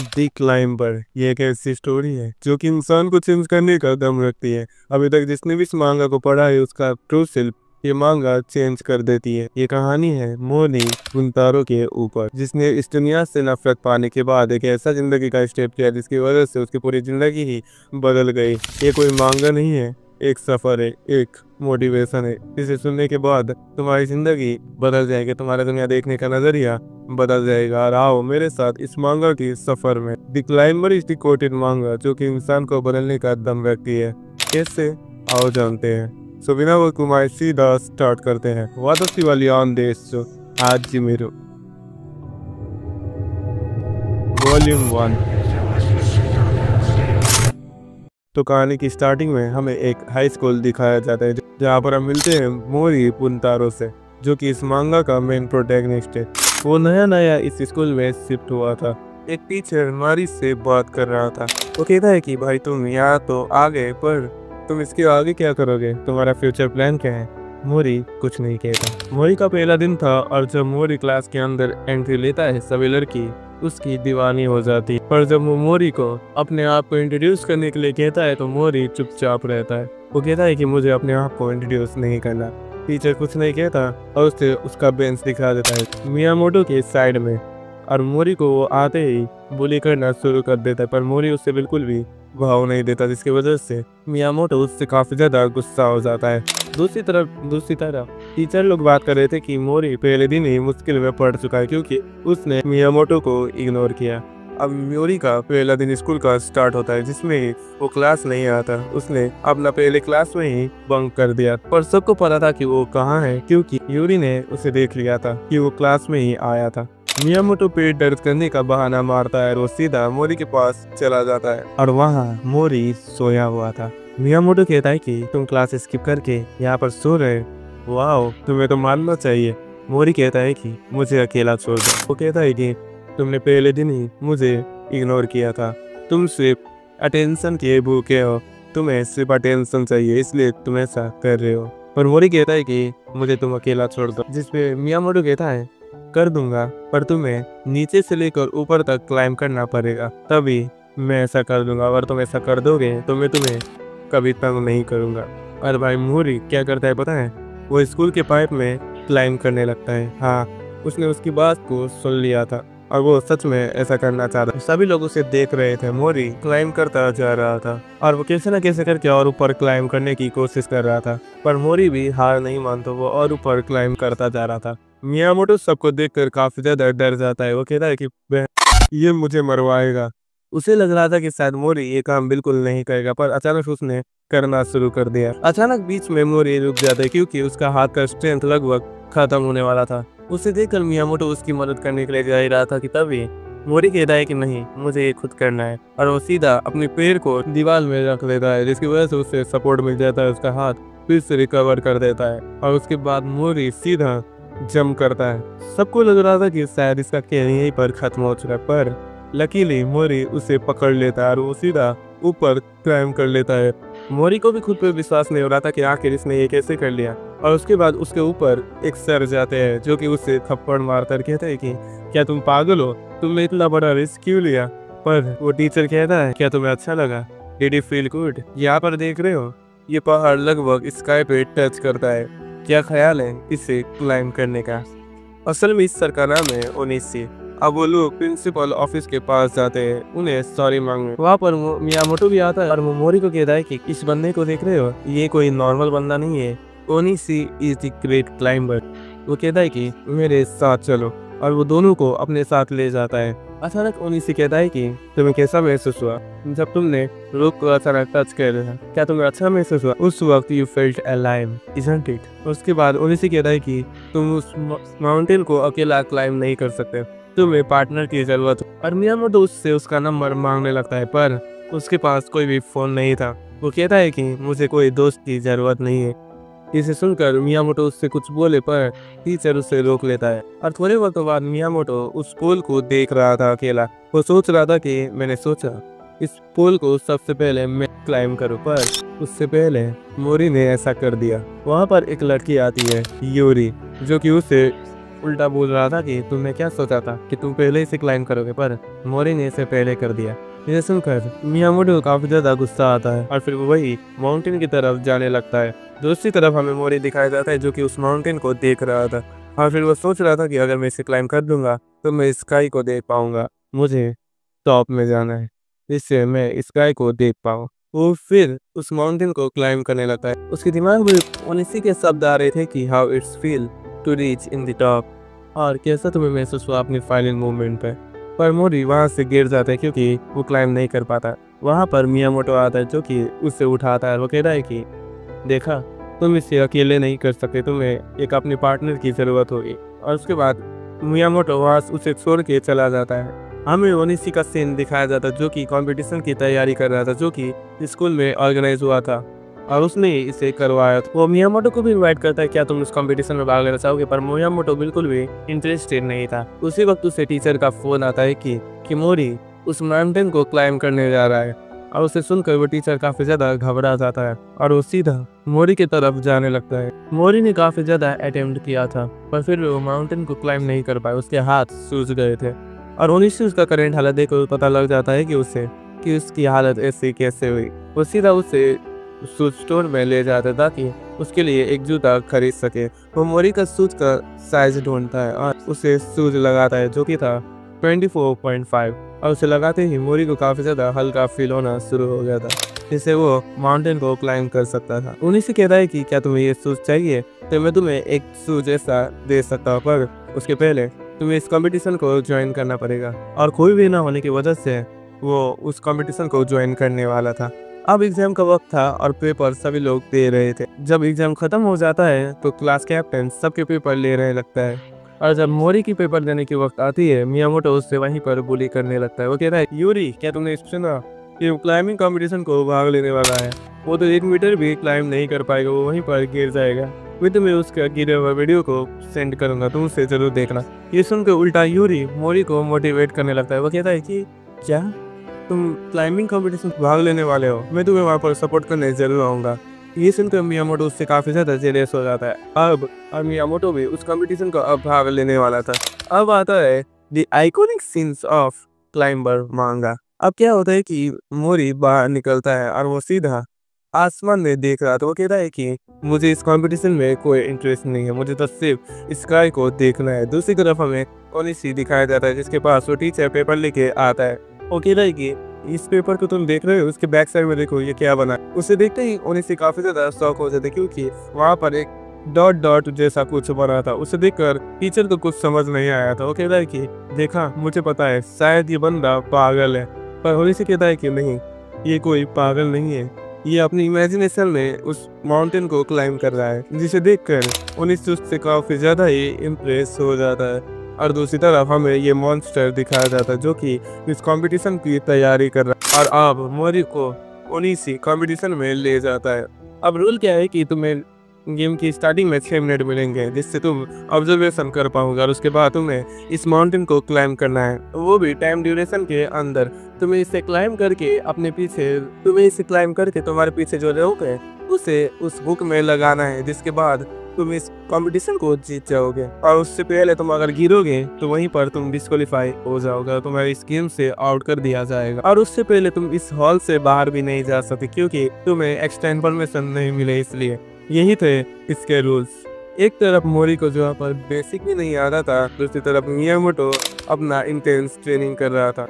दी climber ये एक ऐसी स्टोरी है जो कि इंसान को चेंज करने का दम रखती है। अभी तक जिसने भी इस मांगा को पढ़ा है उसका ट्रू सेल्फ ये मांगा चेंज कर देती है। ये कहानी है मोनी बुंतारो के ऊपर, जिसने इस दुनिया से नफरत पाने के बाद एक ऐसा जिंदगी का स्टेप किया जिसकी वजह से उसकी पूरी जिंदगी ही बदल गई। ये कोई मांगा नहीं है, एक सफर है, एक मोटिवेशन है। इसे सुनने के बाद तुम्हारी जिंदगी बदल जाएगी, तुम्हारा दुनिया देखने का नजरिया बदल जाएगा। और आओ मेरे साथ इस मांगा के सफर में। The climber is the coated मांगा जो कि इंसान को बदलने का दम रखती है। कैसे, आओ जानते हैं। सो बिना वो कुमार सीधा स्टार्ट करते हैं। वादसी वाली ऑन देश आज जी मेरो वॉल्यूम 1। तो कहानी की स्टार्टिंग में हमें एक हाई स्कूल दिखाया जाता है जहाँ पर हम मिलते हैं मोरी बुंतारो से, जो कि इस मांगा का मेन प्रोटैगनिस्ट है। वो नया नया इस स्कूल में शिफ्ट हुआ था। एक टीचर मारी से बात कर रहा था। वो कहता है कि भाई तुम यहाँ तो आ गए, पर तुम इसके आगे क्या करोगे, तुम्हारा फ्यूचर प्लान क्या है। मोरी कुछ नहीं कहता। मोरी का पहला दिन था और जब मोरी क्लास के अंदर एंट्री लेता है सभी लड़की उसकी दीवानी हो जाती है। पर जब वो मोरी को अपने आप को इंट्रोड्यूस करने के लिए कहता है तो मोरी चुपचाप रहता है। वो कहता है कि मुझे अपने आप को इंट्रोड्यूस नहीं करना। टीचर कुछ नहीं कहता और उसे उसका बेंच दिखा देता है मियामोटो के साइड में, और मोरी को वो आते ही बुली करना शुरू कर देता है। पर मोरी उससे बिल्कुल भी भाव नहीं देता, जिसकी वजह से मियामोटो उससे काफी ज्यादा गुस्सा हो जाता है। दूसरी तरफ टीचर लोग बात कर रहे थे कि मोरी पहले दिन ही मुश्किल में पड़ चुका है क्योंकि उसने मियामोटो को इग्नोर किया। अब मोरी का पहला दिन स्कूल का स्टार्ट होता है जिसमें वो क्लास नहीं आता। उसने अपना पहले क्लास में ही बंक कर दिया, पर सबको पता था कि वो कहाँ है क्योंकि यूरी ने उसे देख लिया था कि वो क्लास में ही आया था। मियामोटो पेट दर्द करने का बहाना मारता है और वो सीधा मोरी के पास चला जाता है और वहाँ मोरी सोया हुआ था। मियामोटो कहता है कि तुम क्लास स्किप करके यहाँ पर सो रहे, वाओ तुम्हें तो मानना चाहिए। मोरी कहता है कि मुझे अकेला छोड़ दो। वो कहता है कि तुमने पहले दिन ही मुझे इग्नोर किया था, तुम सिर्फ अटेंशन के भूखे हो, तुम्हें सिर्फ अटेंशन चाहिए इसलिए तुम ऐसा कर रहे हो। पर मोरी कहता है कि मुझे तुम अकेला छोड़ दो, जिसपे मियामोटो कहता है कर दूंगा, पर तुम्हें नीचे से लेकर ऊपर तक क्लाइम करना पड़ेगा, तभी मैं ऐसा कर दूंगा। अगर तुम ऐसा कर दोगे तो मैं तुम्हें कभी तंग नहीं करूंगा। और भाई मोरी क्या करता है पता है, वो स्कूल के पाइप में क्लाइम करने लगता है। हाँ, उसने उसकी बात को सुन लिया था और वो सच में ऐसा करना चाहता। सभी लोग उसे देख रहे थे। मोरी क्लाइम करता जा रहा था और वो कैसे न कैसे करके और ऊपर क्लाइम करने की कोशिश कर रहा था, पर मोरी भी हार नहीं मानता, वो और ऊपर क्लाइम करता जा रहा था। मियामोटो सबको देखकर काफी ज्यादा डर जाता है। वो कहता है कि ये मुझे मरवाएगा। उसे लग रहा था कि शायद मोरी ये काम बिल्कुल नहीं करेगा, पर अचानक उसने करना शुरू कर दिया। अचानक बीच में मोरी रुक जाता है क्योंकि उसका हाथ का स्ट्रेंथ लगभग खत्म होने वाला था। उसे देखकर मियामोटो उसकी मदद करने के लिए जा ही रहा था कि तभी मोरी कहता है कि नहीं, मुझे ये खुद करना है, और वो सीधा अपने पैर को दीवार में रख देता है, जिसकी वजह से उसे सपोर्ट मिल जाता है। उसका हाथ फिर से रिकवर कर देता है और उसके बाद मोरी सीधा जंप करता है। सबको लग रहा था कि शायद इसका खेल यहीं पर खत्म हो चुका है, पर लकीली मोरी उसे पकड़ लेता है और वो सीधा ऊपर क्लाइम कर लेता है। मोरी को भी खुद पे विश्वास नहीं हो रहा था कि आखिर इसने ये कैसे कर लिया। और उसके बाद उसके ऊपर एक सर जाते हैं जो कि उसे थप्पड़ मारता है। कहते हैं कि क्या तुम पागल हो, तुमने इतना बड़ा रिस्क क्यों लिया। पर वो टीचर कहता है क्या तुम्हें अच्छा लगा, डिड यू फील गुड। यहाँ पर देख रहे हो ये पहाड़ लगभग स्काई पे टच करता है, क्या ख्याल है इसे क्लाइम करने का। असल में इस सर का नाम है ओनिशी। अब वो लोग प्रिंसिपल ऑफिस के पास जाते हैं उन्हें सॉरी मांगने। वहाँ पर मियामोटो भी आता है और वो मोरी को कहता है कि इस बंदे को देख रहे हो, ये कोई नॉर्मल बंदा नहीं है, Onishi is the great climber. वो कहता है कि मेरे साथ चलो, और वो दोनों को अपने साथ ले जाता है। अचानक ओनिशी कहता है कि तुम्हें कैसा महसूस हुआ जब तुमने रोक को अचानक टच कर रहा, क्या तुम्हें अच्छा महसूस हुआ उस वक्त, you felt alive isn't it. उसके बाद ओनिशी कहता है कि तुम उस माउंटेन को अकेला क्लाइम नहीं कर सकते, तुम्हें पार्टनर की जरूरत। और मियामोटो उससे उसका नंबर मांगने लगता है, पर उसके पास कोई भी फोन नहीं था। वो कहता है कि मुझे कोई दोस्त की जरूरत नहीं है। इसे सुनकर मियामोटो उससे कुछ बोले, पर टीचर उसे रोक लेता है। और थोड़े वक्त बाद मियामोटो उस पोल को देख रहा था अकेला। वो सोच रहा था कि मैंने सोचा इस पोल को सबसे पहले मैं क्लाइम करूं, पर उससे पहले मोरी ने ऐसा कर दिया। वहाँ पर एक लड़की आती है यूरी, जो कि उसे उल्टा बोल रहा था कि तुमने क्या सोचा था कि तुम पहले इसे क्लाइम करोगे, पर मोरी ने इसे पहले कर दिया। इसे सुनकर मियामोटो को काफी ज्यादा गुस्सा आता है और फिर वो वही माउंटेन की तरफ जाने लगता है। दूसरी तरफ हमें मोरी दिखाया जाता है जो कि उस माउंटेन को देख रहा था और फिर वो सोच रहा था कि अगर मैं इसे क्लाइम कर दूंगा तो मैं स्काई को देख पाऊंगा। मुझे टॉप में जाना है, इससे मैं स्काई को देख पाऊँ। वो फिर उस माउंटेन को क्लाइम करने लगता है। उसके दिमाग में उन्हीं के शब्द आ रहे थे कि how it's feel to reach in the top, और कैसा तुम्हें महसूस हुआ अपनी फाइनल मूवमेंट पे। पर मोरी वहां से गिर जाता है क्योंकि वो क्लाइम नहीं कर पाता। वहां पर मियामोटो आता है जो कि उससे उठाता है। वो कह रहा है कि देखा, तुम इसे अकेले नहीं कर सकते, तुम्हें एक अपने पार्टनर की जरूरत होगी। और उसके बाद मियामोटो वहां उसे छोड़ के चला जाता है। हमें ओनिशी का सीन दिखाया जाता है जो कि कंपटीशन की तैयारी कर रहा था, जो कि स्कूल में ऑर्गेनाइज हुआ था और उसने इसे करवाया। वो मियामोटो को भी इनवाइट करता है, क्या तुम इस कंपटीशन में भाग लेना चाहोगे, पर मियामोटो बिल्कुल भी इंटरेस्टेड नहीं था। उसी वक्त उसे टीचर का फोन आता है कि मोरी उस माउंटेन को क्लाइम करने जा रहा है, और उसे सुनकर वो टीचर काफी ज्यादा घबरा जाता है और वो सीधा मोरी की तरफ जाने लगता है। मोरी ने काफी ज्यादा अटेम्प्ट किया था पर फिर वो माउंटेन को क्लाइम नहीं कर पाया, उसके हाथ सूज गए थे। और ओनिशी उसका करंट हालत देखकर पता लग जाता है कि उसकी हालत ऐसी कैसे हुई। वो सीधा उसे शूज स्टोर में ले जाता ताकि उसके लिए एक जूता खरीद सके। वो मोरी का शूज का साइज ढूंढता है और उसे शूज लगाता है जो कि था 24.5, और उसे लगाते ही मोरी को काफी ज्यादा हल्का फील होना शुरू हो गया था, जिससे वो माउंटेन को क्लाइम कर सकता था। उन्हीं से कहता है कि क्या तुम्हें ये शूज चाहिए, तो मैं तुम्हें एक शूज ऐसा दे सकता हूँ, पर उसके पहले तुम्हें इस कंपटीशन को ज्वाइन करना पड़ेगा। और कोई भी ना होने की वजह से वो उस कंपटीशन को ज्वाइन करने वाला था। अब एग्जाम का वक्त था और पेपर सभी लोग दे रहे थे। जब एग्जाम खत्म हो जाता है तो क्लास कैप्टन सबके पेपर ले रहे लगता है, और जब मोरी की पेपर देने की वक्त आती है मियामोटो उससे वहीं पर बुली करने लगता है। वो कहता है, यूरी क्या तुमने सुना कि क्लाइंबिंग कंपटीशन को भाग लेने वाला है, वो तो 1 मीटर भी क्लाइम नहीं कर पाएगा, वो वहीं पर गिर जाएगा। मैं तुम्हें उसका गिरे हुआ वीडियो को सेंड करूंगा, तुम उसे जरूर देखना। ये सुनकर उल्टा यूरी मोरी को मोटिवेट करने लगता है। वो कहता है कि क्या तुम क्लाइंबिंग कंपटीशन भाग लेने वाले हो, मैं तुम्हें वहाँ पर सपोर्ट करने जरूर आऊँगा। ये सुनकर मियामोटो उससे काफी ज्यादा जेलस हो जाता है। अब और मियामोटो भी उस कंपटीशन का अब भाग लेने वाला था। अब आता है the iconic scenes of climber मांगा। अब क्या होता है कि मोरी बाहर निकलता है और वो सीधा आसमान में देख रहा था। वो कहता है कि मुझे इस कंपटीशन में कोई इंटरेस्ट नहीं है, मुझे तो सिर्फ स्काई को देखना है। दूसरी तरफ हमें ओनिशी दिखाया जाता है जिसके पास वो टीचर पेपर लेके आता है। वो कह रहा है कि इस पेपर को तुम देख रहे हो, उसके बैक साइड में देखो ये क्या बना है। उसे देखते ही ओनिशी काफी ज्यादा शौक हो जाते क्योंकि वहाँ पर एक डॉट डॉट जैसा कुछ बना था। उसे देखकर टीचर को कुछ समझ नहीं आया था। वो कहता है कि देखा, मुझे पता है शायद ये बंदा पागल है, पर ओनिशी कहता है कि नहीं, ये कोई पागल नहीं है, ये अपनी इमेजिनेशन में उस माउंटेन को क्लाइम कर रहा है। जिसे देखकर ओनिशी उससे काफी ज्यादा ही इम्प्रेस हो जाता है। और दूसरी तरफ हमें ये मॉन्स्टर दिखाया जाता है जो कि इस कंपटीशन की तैयारी कर रहा है, और अब मोरी को ओनिशी कंपटीशन में ले जाता है। अब रूल क्या है कि तुम्हें गेम की स्टार्टिंग में 6 मिनट मिलेंगे जिससे तुम ऑब्जर्वेशन कर पाओगे, और उसके बाद तुम्हें इस माउंटेन को क्लाइम करना है, वो भी टाइम ड्यूरेशन के अंदर। तुम्हें इसे क्लाइम करके तुम्हारे पीछे जो लोग है उसे उस बुक में लगाना है, जिसके बाद तुम इस कंपटीशन को जीत जाओगे। और उससे पहले तुम अगर गिरोगे तो वहीं पर तुम डिस्क्वालीफाई हो जाओगे, तुम्हें इस गेम से आउट कर दिया जाएगा। और उससे पहले तुम इस हॉल से बाहर भी नहीं जा सकते क्योंकि तुम्हें एक्सटेंड परमिशन नहीं मिले, इसलिए यही थे इसके रूल्स। एक तरफ मोरी को जो पर बेसिक भी नहीं आता था, दूसरी तरफ मियामोटो अपना इंटेंस ट्रेनिंग कर रहा था।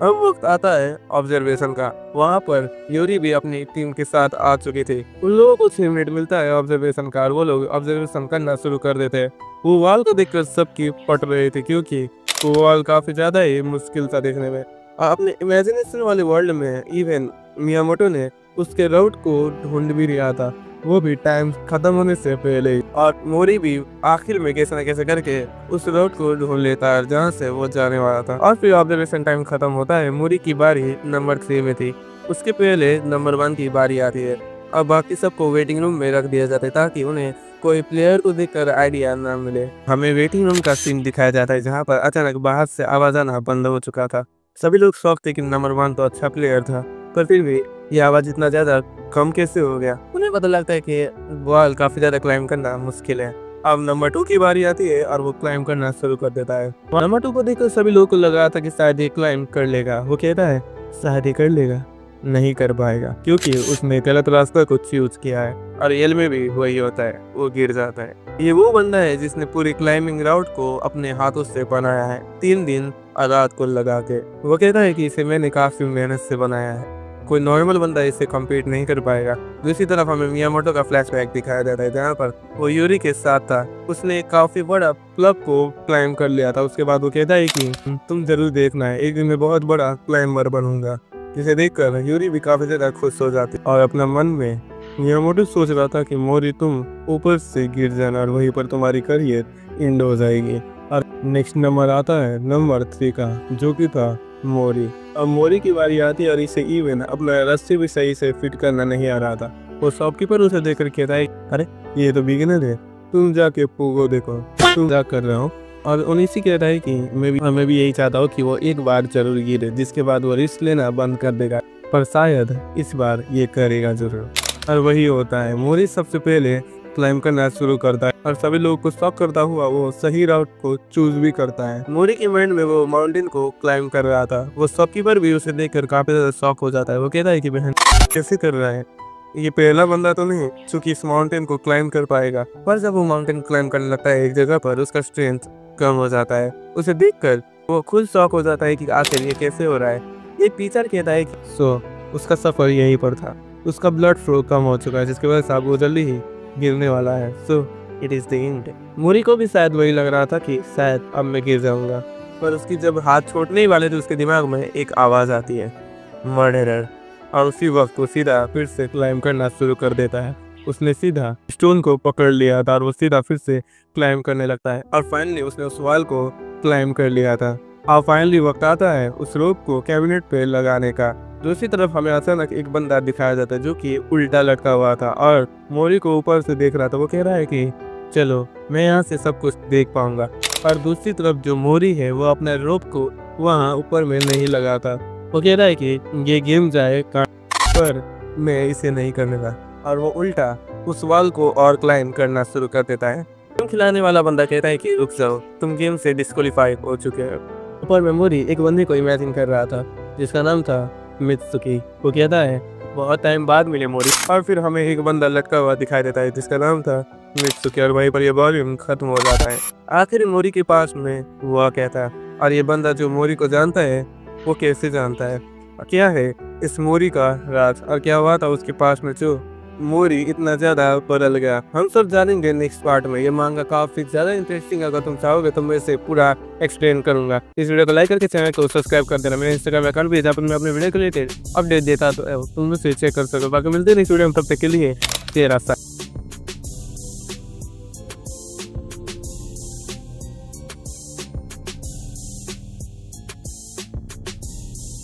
अब वक्त आता है ऑब्जर्वेशन का। वहाँ पर यूरी भी अपनी टीम के साथ आ चुकी थी। उन लोगों को 6 मिनट मिलता है ऑब्जर्वेशन का, और वो लोग ऑब्जर्वेशन करना शुरू कर देते हैं। वो वॉल को देखकर सबकी पट रही थी क्योंकि वो वॉल काफी ज्यादा ही मुश्किल था देखने में। अपने इमेजिनेशन वाले वर्ल्ड में इवन मियामोटो ने उसके राउट को ढूंढ भी लिया था, वो भी टाइम खत्म होने से पहले ही। और मोरी भी आखिर में कैसे न कैसे करके उस रोड को ढूंढ लेता है जहाँ से वो जाने वाला था। और फिर ऑब्जर्वेशन टाइम खत्म होता है। मोरी की बारी नंबर 3 में थी, उसके पहले नंबर 1 की बारी आती है। अब बाकी सबको वेटिंग रूम में रख दिया जाता है ताकि उन्हें कोई प्लेयर को देखकर आइडिया ना मिले। हमें वेटिंग रूम का सीन दिखाया जाता है जहाँ पर अचानक बाहर से आवाज आना बंद हो चुका था। सभी लोग शौक थे कि नंबर 1 तो अच्छा प्लेयर था, पर फिर भी ये आवाज इतना ज्यादा कम कैसे हो गया। उन्हें पता लगता है कि वॉल काफी ज्यादा क्लाइम करना मुश्किल है। अब नंबर 2 की बारी आती है और वो क्लाइंब करना शुरू कर देता है। नंबर 2 को देखकर सभी लोगों को लगा था कि शायद ये क्लाइंब कर लेगा। वो कहता है शायद ये कर लेगा, नहीं कर पाएगा क्योंकि उसने गलत रास्ता को चूज किया है। और रियल में भी वही होता है, वो गिर जाता है। ये वो बंदा है जिसने पूरी क्लाइंबिंग राउट को अपने हाथों से बनाया है, 3 दिन और रात को लगा के। वो कहता है कि इसे मैंने काफी मेहनत से बनाया है, कोई नॉर्मल बंदा इससे कम्पीट नहीं कर पाएगा। दूसरी तरफ हमें मियामोटो का फ्लैशबैक दिखाया जाता है जहाँ पर वो यूरी के साथ था। उसने एक काफी बड़ा क्लब को क्लाइंब कर लिया था। उसके बाद वो कहता है कि तुम जरूर देखना है, एक दिन मैं बहुत बड़ा क्लाइंबर बनूंगा। जिसे देखकर यूरी भी काफी ज्यादा खुश हो जाती और अपना मन में मियामोटो सोच रहा था कि मोरी तुम ऊपर से गिर जाना और वहीं पर तुम्हारी करियर एंड हो जाएगी। और नेक्स्ट नंबर आता है नंबर 3 का, जो कि था मोरी। अब मोरी की बारी आती है और इसे इवन अपना रस्सी भी सही से फिट करना नहीं आ रहा था। वो शॉपकीपर उसे देखकर कहता है अरे ये तो बिगिनर है, तुम जाके पूगो देखो, तुम जा कर रहे हो। और उन्हीं कहता है कि मैं भी यही चाहता हूँ कि वो एक बार जरूर गिरे, जिसके बाद वो रिस्क लेना बंद कर देगा, पर शायद इस बार ये करेगा जरूर। और वही होता है, मोरी सबसे पहले क्लाइंब करना शुरू करता है और सभी लोगों को शॉक करता हुआ वो सही राउट को चूज भी करता है। मोरी के माइंड में वो माउंटेन को क्लाइंब कर रहा था। वो शॉपकीपर भी उसे देखकर काफी ज्यादा शॉक हो जाता है। वो कहता है कि बहन कैसे कर रहा है, ये पहला बंदा तो नहीं चूंकि इस माउंटेन को क्लाइंब कर पाएगा। पर जब वो माउंटेन क्लाइंब करने लगता है एक जगह पर, उसका स्ट्रेंथ कम हो जाता है। उसे देखकर वो खुद शॉक हो जाता है कि आखिर ये कैसे हो रहा है। ये टीचर कहता है कि उसका सफर यहीं पर था, उसका ब्लड फ्लो कम हो चुका है, जिसकी वजह से वो जल्दी ही गिरने वाला है। So it is the end. मोरी को भी शायद वही लग रहा था कि शायद अब मैं गिर जाऊंगा, पर उसकी जब हाथ छोड़ने ही वाले थे उसके दिमाग में एक आवाज आती है, मर्डरर। और उसी वक्त वो सीधा फिर से क्लाइंब करना शुरू कर देता है। उसने सीधा स्टोन को पकड़ लिया था और वो सीधा फिर से क्लाइंब करने लगता है और फाइनली उसने उस वॉल को क्लाइंब कर लिया था। और फाइनली वक्त आता है उस रोप को कैबिनेट पे लगाने का। दूसरी तरफ हमें अचानक एक बंदा दिखाया जाता है जो कि उल्टा लटका हुआ था और मोरी को ऊपर से देख रहा था। वो कह रहा है कि चलो मैं यहाँ से सब कुछ देख पाऊंगा। पर दूसरी तरफ जो मोरी है वो अपने रोप को वहाँ ऊपर में नहीं लगाता। वो कह रहा है कि ये गेम जाए पर मैं इसे नहीं करने का। और वो उल्टा उस वॉल को और क्लाइंब करना शुरू कर देता है। गेम खिलाने वाला बंदा कहता है कि रुक जाओ, तुम गेम से डिस्क्वालीफाई हो चुके हो। ऊपर में मोरी एक बंदे को इमेजिन कर रहा था जिसका नाम था मित्सुकी। वो कहता है बहुत टाइम बाद मिले मोरी। और फिर हमें एक बंदा लटका हुआ दिखाई देता है जिसका नाम था मित्सुकी और वहीं पर ये वॉल्यूम खत्म हो जाता है। आखिर मोरी के पास में हुआ क्या था और ये बंदा जो मोरी को जानता है वो कैसे जानता है, क्या है इस मोरी का राज और क्या हुआ था उसके पास में जो मोरी इतना ज्यादा बदल गया, हम सब जानेंगे नेक्स्ट पार्ट में। ये मांगा काफी ज्यादा इंटरेस्टिंग, अगर तुम चाहोगे तो मैं इसे पूरा एक्सप्लेन करूंगा। इस वीडियो को लाइक करके चैनल को सब्सक्राइब कर देना। मेरे इंस्टाग्राम अकाउंट भी है जहाँ पर मैं अपने वीडियो के रिलेटेड अपडेट देता तो तुम मुझसे चेक कर सको। बाकी मिलते हैं नेक्स्ट वीडियो में, तब तक के लिए तेरा साथ।